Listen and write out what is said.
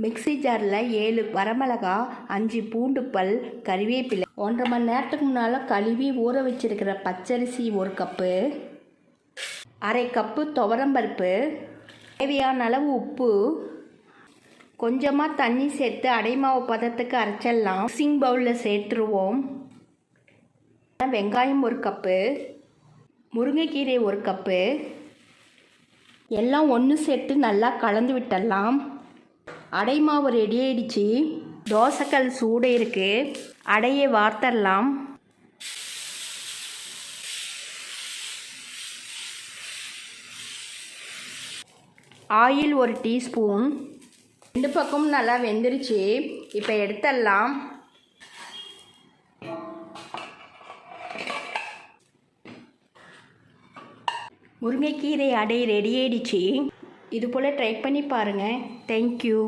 Mixie ஜாரில் 7 வரமிளகா, 5 பூண்டு பல், கறிவேப்பிலை, 1.5 மணி நேரத்துக்கு முன்னால் கழுவி ஊற வச்சிருக்கிற பச்சரிசி 1 கப்பு, 1/2 கப்பு துவரம்பருப்பு, தேவையான அளவு உப்பு, கொஞ்சமாக தண்ணி சேர்த்து அடைமாவு பதத்துக்கு அரைச்சிடலாம். மிக்சிங் பவுலில் சேர்த்துருவோம். வெங்காயம் 1 கப்பு, முருங்கைக்கீரை 1 கப்பு, எல்லாம் ஒன்று சேர்த்து நல்லா கலந்து விட்டுடலாம். அடைமாவு ரெடி ஆயிடுச்சு. தோசைக்கல் சூடு இருக்குது. அடையை வார்த்தரலாம். Oil 1 teaspoon. 2 பக்கமும் நல்லா வெந்துருச்சு. இப்போ எடுத்துடலாம். முருங்கைக்கீரை அடை ரெடி ஆயிடுச்சு. இது போல் ட்ரை பண்ணி பாருங்கள். தேங்க்யூ.